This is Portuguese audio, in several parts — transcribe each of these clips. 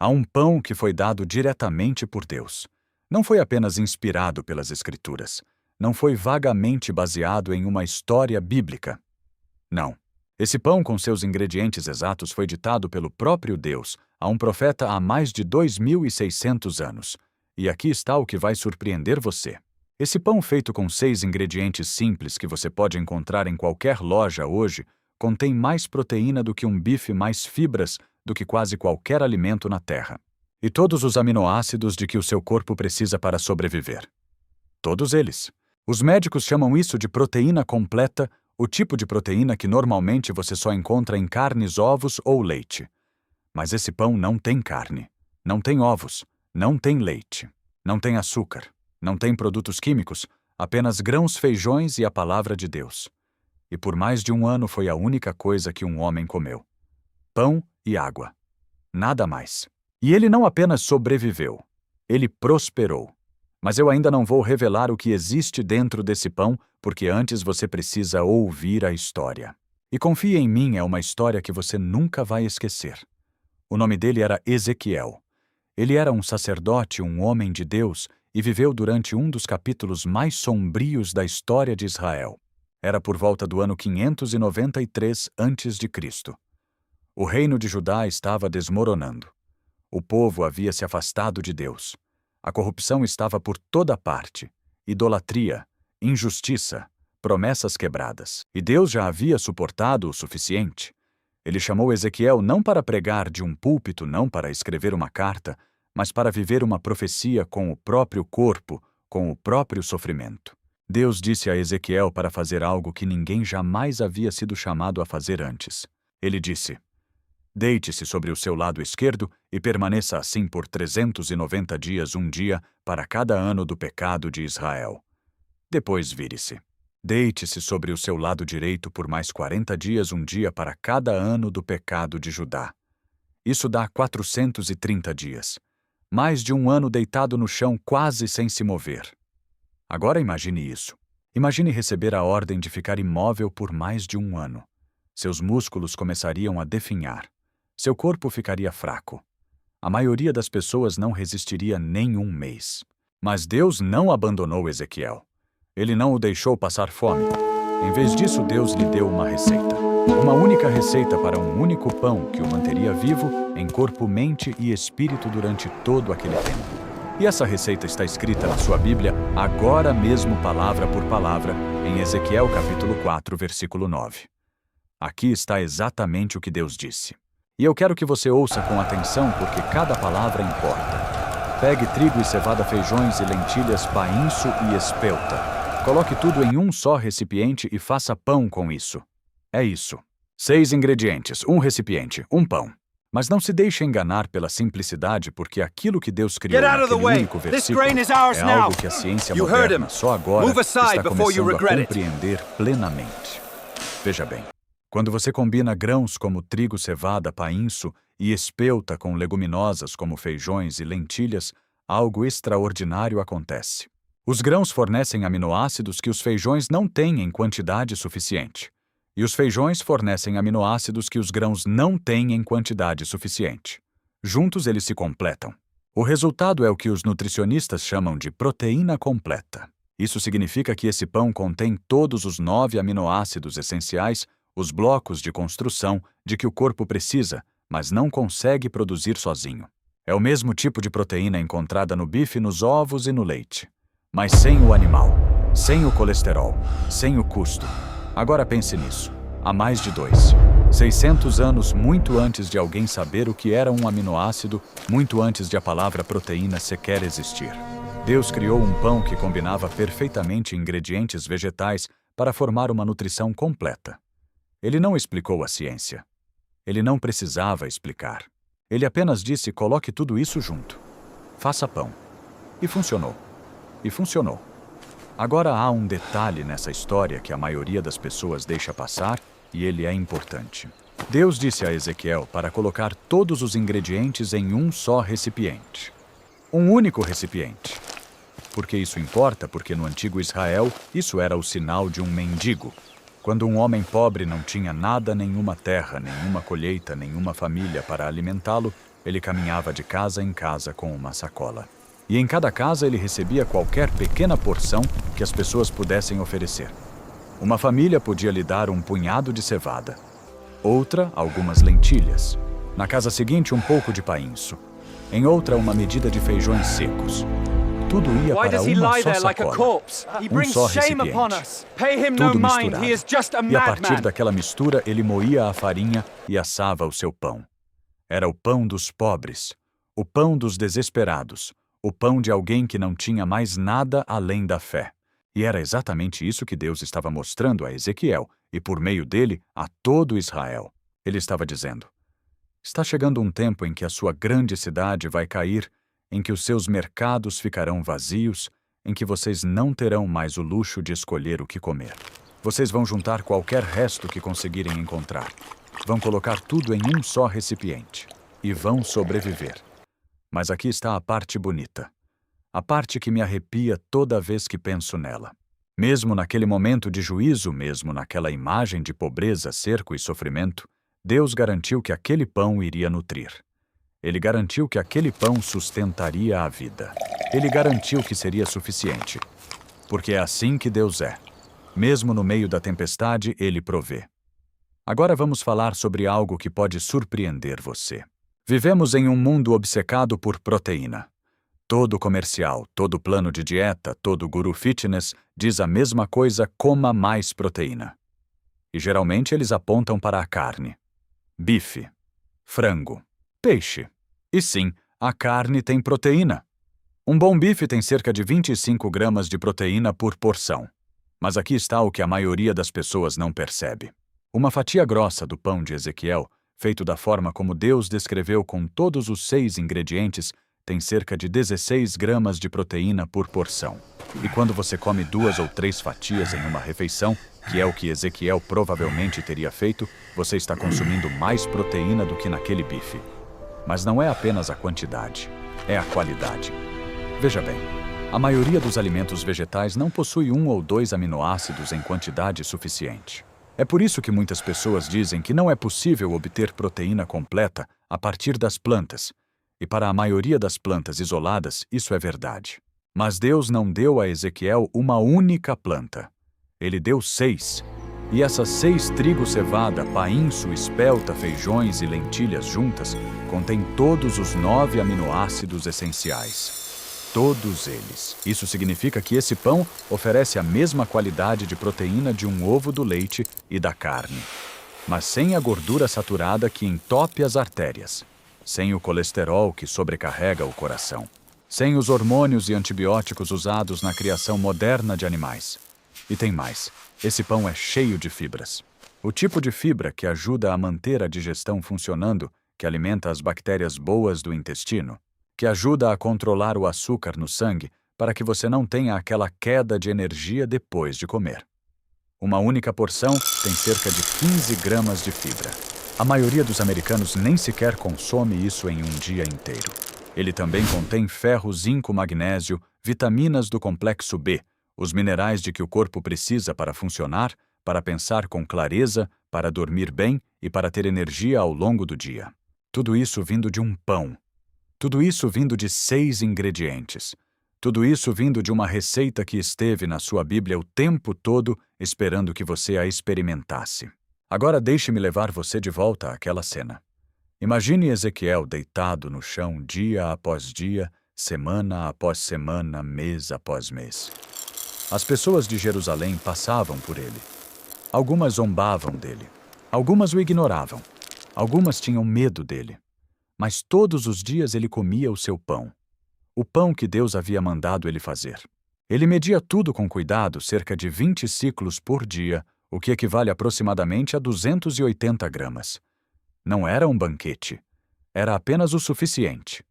Há um pão que foi dado diretamente por Deus. Não foi apenas inspirado pelas Escrituras. Não foi vagamente baseado em uma história bíblica. Não. Esse pão com seus ingredientes exatos foi ditado pelo próprio Deus a um profeta há mais de 2.600 anos. E aqui está o que vai surpreender você. Esse pão feito com 6 ingredientes simples que você pode encontrar em qualquer loja hoje contém mais proteína do que um bife, mais fibras do que quase qualquer alimento na Terra. E todos os aminoácidos de que o seu corpo precisa para sobreviver. Todos eles. Os médicos chamam isso de proteína completa, o tipo de proteína que normalmente você só encontra em carnes, ovos ou leite. Mas esse pão não tem carne, não tem ovos, não tem leite, não tem açúcar, não tem produtos químicos, apenas grãos, feijões e a palavra de Deus. E por mais de um ano foi a única coisa que um homem comeu. Pão e água. Nada mais. E ele não apenas sobreviveu, ele prosperou. Mas eu ainda não vou revelar o que existe dentro desse pão, porque antes você precisa ouvir a história. E confie em mim, é uma história que você nunca vai esquecer. O nome dele era Ezequiel. Ele era um sacerdote, um homem de Deus, e viveu durante um dos capítulos mais sombrios da história de Israel. Era por volta do ano 593 a.C. O reino de Judá estava desmoronando. O povo havia se afastado de Deus. A corrupção estava por toda parte. Idolatria, injustiça, promessas quebradas. E Deus já havia suportado o suficiente. Ele chamou Ezequiel não para pregar de um púlpito, não para escrever uma carta, mas para viver uma profecia com o próprio corpo, com o próprio sofrimento. Deus disse a Ezequiel para fazer algo que ninguém jamais havia sido chamado a fazer antes. Ele disse: deite-se sobre o seu lado esquerdo e permaneça assim por 390 dias, um dia, para cada ano do pecado de Israel. Depois vire-se. Deite-se sobre o seu lado direito por mais 40 dias, um dia, para cada ano do pecado de Judá. Isso dá 430 dias. Mais de um ano deitado no chão, quase sem se mover. Agora imagine isso. Imagine receber a ordem de ficar imóvel por mais de um ano. Seus músculos começariam a definhar. Seu corpo ficaria fraco. A maioria das pessoas não resistiria nem um mês. Mas Deus não abandonou Ezequiel. Ele não o deixou passar fome. Em vez disso, Deus lhe deu uma receita. Uma única receita para um único pão que o manteria vivo em corpo, mente e espírito durante todo aquele tempo. E essa receita está escrita na sua Bíblia, agora mesmo, palavra por palavra, em Ezequiel capítulo 4, versículo 9. Aqui está exatamente o que Deus disse. E eu quero que você ouça com atenção, porque cada palavra importa. Pegue trigo e cevada, feijões e lentilhas, painço e espelta. Coloque tudo em um só recipiente e faça pão com isso. É isso. 6 ingredientes, um recipiente, um pão. Mas não se deixe enganar pela simplicidade, porque aquilo que Deus criou naquele único versículo é algo que a ciência moderna só agora está começando a compreender plenamente. Veja bem, quando você combina grãos como trigo, cevada, painço e espelta com leguminosas como feijões e lentilhas, algo extraordinário acontece. Os grãos fornecem aminoácidos que os feijões não têm em quantidade suficiente. E os feijões fornecem aminoácidos que os grãos não têm em quantidade suficiente. Juntos eles se completam. O resultado é o que os nutricionistas chamam de proteína completa. Isso significa que esse pão contém todos os 9 aminoácidos essenciais, os blocos de construção de que o corpo precisa, mas não consegue produzir sozinho. É o mesmo tipo de proteína encontrada no bife, nos ovos e no leite. Mas sem o animal, sem o colesterol, sem o custo. Agora pense nisso. Há mais de 600 anos, muito antes de alguém saber o que era um aminoácido, muito antes de a palavra proteína sequer existir, Deus criou um pão que combinava perfeitamente ingredientes vegetais para formar uma nutrição completa. Ele não explicou a ciência. Ele não precisava explicar. Ele apenas disse: coloque tudo isso junto. Faça pão. E funcionou. E funcionou. Agora há um detalhe nessa história que a maioria das pessoas deixa passar, e ele é importante. Deus disse a Ezequiel para colocar todos os ingredientes em um só recipiente. Um único recipiente. Por que isso importa? Porque no antigo Israel, isso era o sinal de um mendigo. Quando um homem pobre não tinha nada, nenhuma terra, nenhuma colheita, nenhuma família para alimentá-lo, Ele caminhava de casa em casa com uma sacola. E em cada casa ele recebia qualquer pequena porção que as pessoas pudessem oferecer. Uma família podia lhe dar um punhado de cevada. Outra, algumas lentilhas. Na casa seguinte, um pouco de painço. Em outra, uma medida de feijões secos. Tudo ia para uma só sacola, um só recipiente. Tudo misturado. E a partir daquela mistura, ele moía a farinha e assava o seu pão. Era o pão dos pobres, o pão dos desesperados, o pão de alguém que não tinha mais nada além da fé. E era exatamente isso que Deus estava mostrando a Ezequiel, e por meio dele, a todo Israel. Ele estava dizendo: está chegando um tempo em que a sua grande cidade vai cair, em que os seus mercados ficarão vazios, em que vocês não terão mais o luxo de escolher o que comer. Vocês vão juntar qualquer resto que conseguirem encontrar. Vão colocar tudo em um só recipiente. E vão sobreviver. Mas aqui está a parte bonita. A parte que me arrepia toda vez que penso nela. Mesmo naquele momento de juízo, mesmo naquela imagem de pobreza, cerco e sofrimento, Deus garantiu que aquele pão iria nutrir. Ele garantiu que aquele pão sustentaria a vida. Ele garantiu que seria suficiente. Porque é assim que Deus é. Mesmo no meio da tempestade, Ele provê. Agora vamos falar sobre algo que pode surpreender você. Vivemos em um mundo obcecado por proteína. Todo comercial, todo plano de dieta, todo guru fitness diz a mesma coisa: coma mais proteína. E geralmente eles apontam para a carne. Bife, frango, peixe. E sim, a carne tem proteína. Um bom bife tem cerca de 25 gramas de proteína por porção. Mas aqui está o que a maioria das pessoas não percebe. Uma fatia grossa do pão de Ezequiel, feito da forma como Deus descreveu com todos os 6 ingredientes, tem cerca de 16 gramas de proteína por porção. E quando você come 2 ou 3 fatias em uma refeição, que é o que Ezequiel provavelmente teria feito, você está consumindo mais proteína do que naquele bife. Mas não é apenas a quantidade, é a qualidade. Veja bem, a maioria dos alimentos vegetais não possui 1 ou 2 aminoácidos em quantidade suficiente. É por isso que muitas pessoas dizem que não é possível obter proteína completa a partir das plantas. E para a maioria das plantas isoladas, isso é verdade. Mas Deus não deu a Ezequiel uma única planta. Ele deu 6. E essas 6 trigo, cevada, painço, espelta, feijões e lentilhas juntas contêm todos os 9 aminoácidos essenciais. Todos eles. Isso significa que esse pão oferece a mesma qualidade de proteína de um ovo do leite e da carne, mas sem a gordura saturada que entope as artérias, sem o colesterol que sobrecarrega o coração, sem os hormônios e antibióticos usados na criação moderna de animais. E tem mais. Esse pão é cheio de fibras. O tipo de fibra que ajuda a manter a digestão funcionando, que alimenta as bactérias boas do intestino, que ajuda a controlar o açúcar no sangue para que você não tenha aquela queda de energia depois de comer. Uma única porção tem cerca de 15 gramas de fibra. A maioria dos americanos nem sequer consome isso em um dia inteiro. Ele também contém ferro, zinco, magnésio, vitaminas do complexo B, os minerais de que o corpo precisa para funcionar, para pensar com clareza, para dormir bem e para ter energia ao longo do dia. Tudo isso vindo de um pão. Tudo isso vindo de 6 ingredientes. Tudo isso vindo de uma receita que esteve na sua Bíblia o tempo todo, esperando que você a experimentasse. Agora deixe-me levar você de volta àquela cena. Imagine Ezequiel deitado no chão dia após dia, semana após semana, mês após mês. As pessoas de Jerusalém passavam por ele. Algumas zombavam dele. Algumas o ignoravam. Algumas tinham medo dele. Mas todos os dias ele comia o seu pão. O pão que Deus havia mandado ele fazer. Ele media tudo com cuidado, cerca de 20 ciclos por dia, o que equivale aproximadamente a 280 gramas. Não era um banquete. Era apenas o suficiente.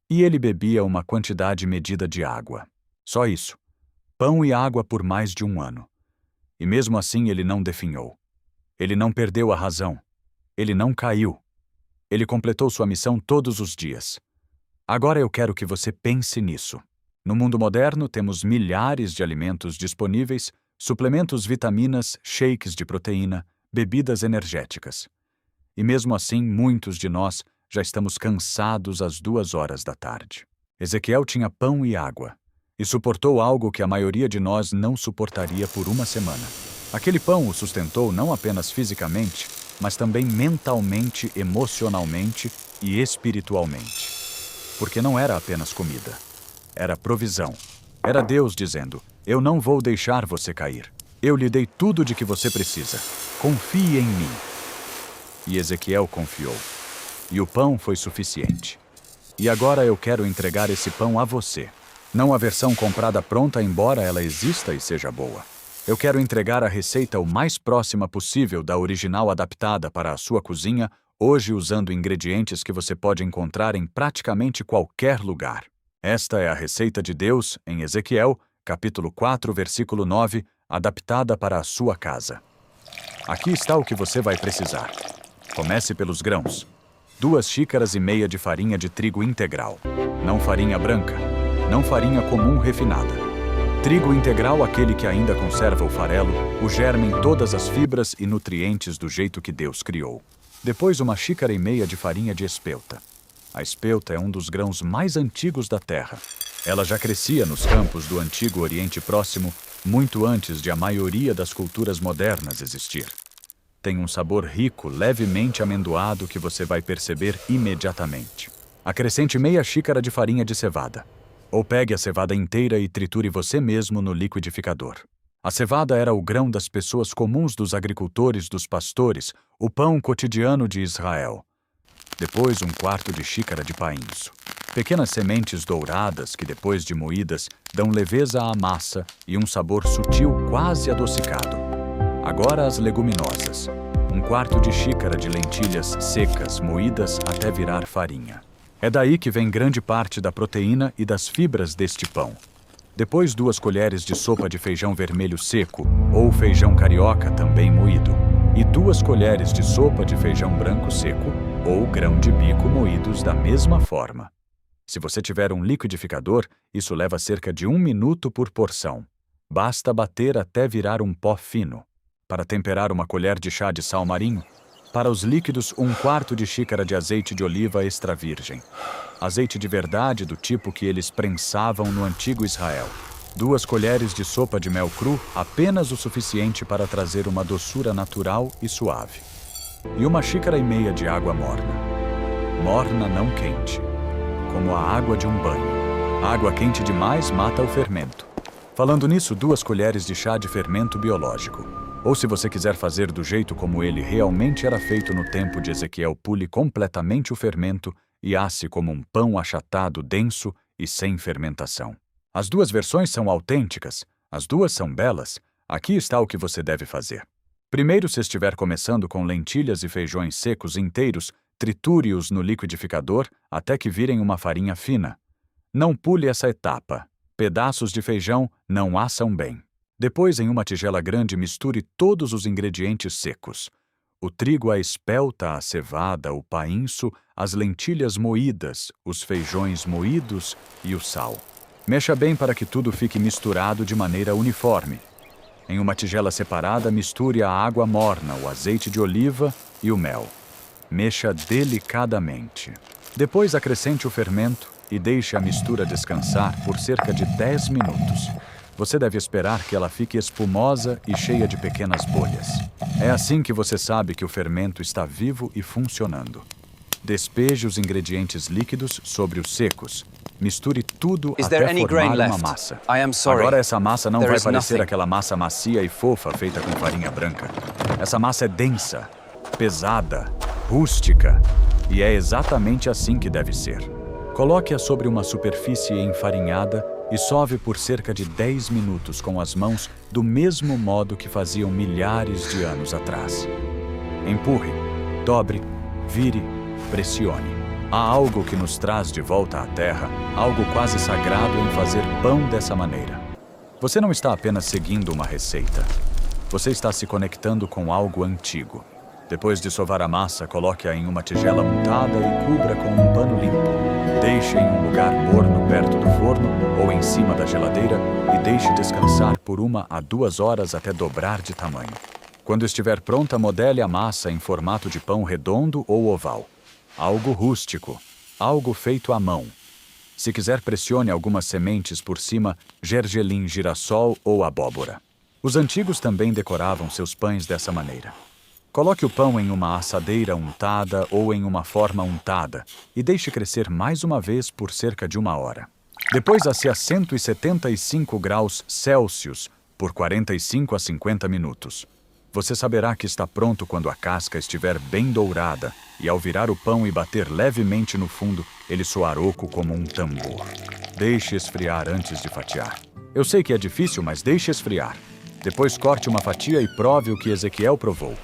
E ele bebia uma quantidade medida de água. Só isso. Pão e água por mais de 1 ano. E mesmo assim ele não definhou. Ele não perdeu a razão. Ele não caiu. Ele completou sua missão todos os dias. Agora eu quero que você pense nisso. No mundo moderno temos milhares de alimentos disponíveis, suplementos, vitaminas, shakes de proteína, bebidas energéticas. E mesmo assim, muitos de nós Já estamos cansados às 2 horas da tarde. Ezequiel tinha pão e água, e suportou algo que a maioria de nós não suportaria por uma semana. Aquele pão o sustentou não apenas fisicamente, mas também mentalmente, emocionalmente e espiritualmente. Porque não era apenas comida, era provisão. Era Deus dizendo: eu não vou deixar você cair. Eu lhe dei tudo de que você precisa. Confie em mim. E Ezequiel confiou. E o pão foi suficiente. E agora eu quero entregar esse pão a você. Não a versão comprada pronta, embora ela exista e seja boa. Eu quero entregar a receita o mais próxima possível da original adaptada para a sua cozinha, hoje usando ingredientes que você pode encontrar em praticamente qualquer lugar. Esta é a receita de Deus, em Ezequiel, capítulo 4, versículo 9, adaptada para a sua casa. Aqui está o que você vai precisar. Comece pelos grãos. 2 xícaras e meia de farinha de trigo integral. Não farinha branca, não farinha comum refinada. Trigo integral, aquele que ainda conserva o farelo, o germe em todas as fibras e nutrientes do jeito que Deus criou. Depois 1 xícara e meia de farinha de espelta. A espelta é um dos grãos mais antigos da terra. Ela já crescia nos campos do antigo Oriente Próximo, muito antes de a maioria das culturas modernas existir. Tem um sabor rico, levemente amendoado que você vai perceber imediatamente. Acrescente meia xícara de farinha de cevada. Ou pegue a cevada inteira e triture você mesmo no liquidificador. A cevada era o grão das pessoas comuns, dos agricultores, dos pastores, o pão cotidiano de Israel. Depois 1/4 de xícara de painço. Pequenas sementes douradas que, depois de moídas, dão leveza à massa e um sabor sutil quase adocicado. Agora as leguminosas. 1/4 de xícara de lentilhas secas, moídas até virar farinha. É daí que vem grande parte da proteína e das fibras deste pão. Depois 2 colheres de sopa de feijão vermelho seco, ou feijão carioca também moído. E 2 colheres de sopa de feijão branco seco, ou grão de bico moídos da mesma forma. Se você tiver um liquidificador, isso leva cerca de 1 minuto por porção. Basta bater até virar um pó fino. Para temperar 1 colher de chá de sal marinho. Para os líquidos, 1/4 de xícara de azeite de oliva extra virgem. Azeite de verdade, do tipo que eles prensavam no antigo Israel. 2 colheres de sopa de mel cru, apenas o suficiente para trazer uma doçura natural e suave. E 1 xícara e meia de água morna. Morna, não quente. Como a água de um banho. Água quente demais mata o fermento. Falando nisso, 2 colheres de chá de fermento biológico. Ou, se você quiser fazer do jeito como ele realmente era feito no tempo de Ezequiel, pule completamente o fermento e asse como um pão achatado, denso e sem fermentação. As 2 versões são autênticas, as 2 são belas. Aqui está o que você deve fazer. Primeiro, se estiver começando com lentilhas e feijões secos inteiros, triture-os no liquidificador até que virem uma farinha fina. Não pule essa etapa. Pedaços de feijão não assam bem. Depois, em uma tigela grande, misture todos os ingredientes secos. O trigo, a espelta, a cevada, o painço, as lentilhas moídas, os feijões moídos e o sal. Mexa bem para que tudo fique misturado de maneira uniforme. Em uma tigela separada, misture a água morna, o azeite de oliva e o mel. Mexa delicadamente. Depois, acrescente o fermento e deixe a mistura descansar por cerca de 10 minutos. Você deve esperar que ela fique espumosa e cheia de pequenas bolhas. É assim que você sabe que o fermento está vivo e funcionando. Despeje os ingredientes líquidos sobre os secos. Misture tudo até formar uma massa. Agora essa massa não vai parecer aquela massa macia e fofa feita com farinha branca. Essa massa é densa, pesada, rústica, e é exatamente assim que deve ser. Coloque-a sobre uma superfície enfarinhada e sove por cerca de 10 minutos com as mãos do mesmo modo que faziam milhares de anos atrás. Empurre, dobre, vire, pressione. Há algo que nos traz de volta à terra, algo quase sagrado em fazer pão dessa maneira. Você não está apenas seguindo uma receita. Você está se conectando com algo antigo. Depois de sovar a massa, coloque-a em uma tigela untada e cubra com um pano limpo. Deixe em um lugar morno perto do forno ou em cima da geladeira e deixe descansar por 1 a 2 horas até dobrar de tamanho. Quando estiver pronta, modele a massa em formato de pão redondo ou oval. algo rústico, algo feito à mão. Se quiser, pressione algumas sementes por cima, gergelim, girassol ou abóbora. Os antigos também decoravam seus pães dessa maneira. Coloque o pão em uma assadeira untada ou em uma forma untada e deixe crescer mais uma vez por cerca de 1 hora. Depois, asse a 175 graus Celsius por 45 a 50 minutos. Você saberá que está pronto quando a casca estiver bem dourada e, ao virar o pão e bater levemente no fundo, ele soar oco como um tambor. Deixe esfriar antes de fatiar. Eu sei que é difícil, mas deixe esfriar. Depois corte uma fatia e prove o que Ezequiel provou.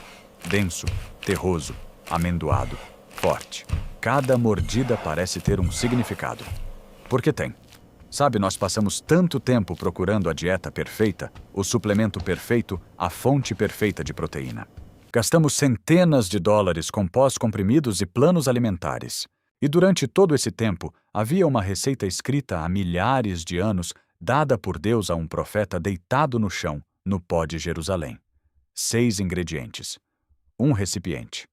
Denso, terroso, amendoado, forte. Cada mordida parece ter um significado. Porque tem. Sabe, nós passamos tanto tempo procurando a dieta perfeita, o suplemento perfeito, a fonte perfeita de proteína. Gastamos centenas de dólares com pós-comprimidos e planos alimentares. E durante todo esse tempo, havia uma receita escrita há milhares de anos, dada por Deus a um profeta deitado no chão, no pó de Jerusalém. 6 ingredientes. 1 recipiente.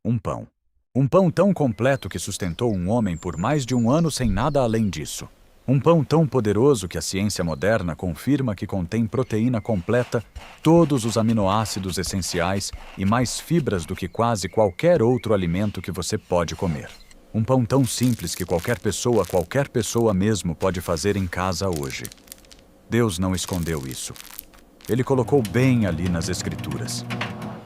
1 pão. Um pão tão completo que sustentou um homem por mais de 1 ano sem nada além disso. Um pão tão poderoso que a ciência moderna confirma que contém proteína completa, todos os aminoácidos essenciais e mais fibras do que quase qualquer outro alimento que você pode comer. Um pão tão simples que qualquer pessoa mesmo pode fazer em casa hoje. Deus não escondeu isso. Ele colocou bem ali nas Escrituras.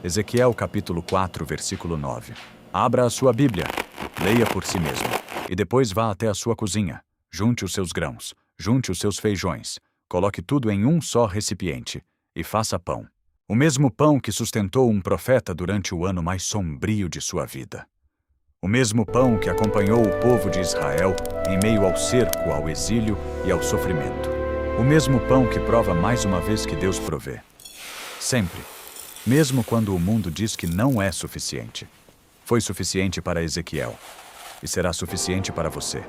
Ezequiel capítulo 4, versículo 9. Abra a sua Bíblia, leia por si mesmo, e depois vá até a sua cozinha. Junte os seus grãos, junte os seus feijões, coloque tudo em um só recipiente e faça pão. O mesmo pão que sustentou um profeta durante o ano mais sombrio de sua vida. O mesmo pão que acompanhou o povo de Israel em meio ao cerco, ao exílio e ao sofrimento. O mesmo pão que prova mais uma vez que Deus provê. Sempre. Mesmo quando o mundo diz que não é suficiente. Foi suficiente para Ezequiel. E será suficiente para você.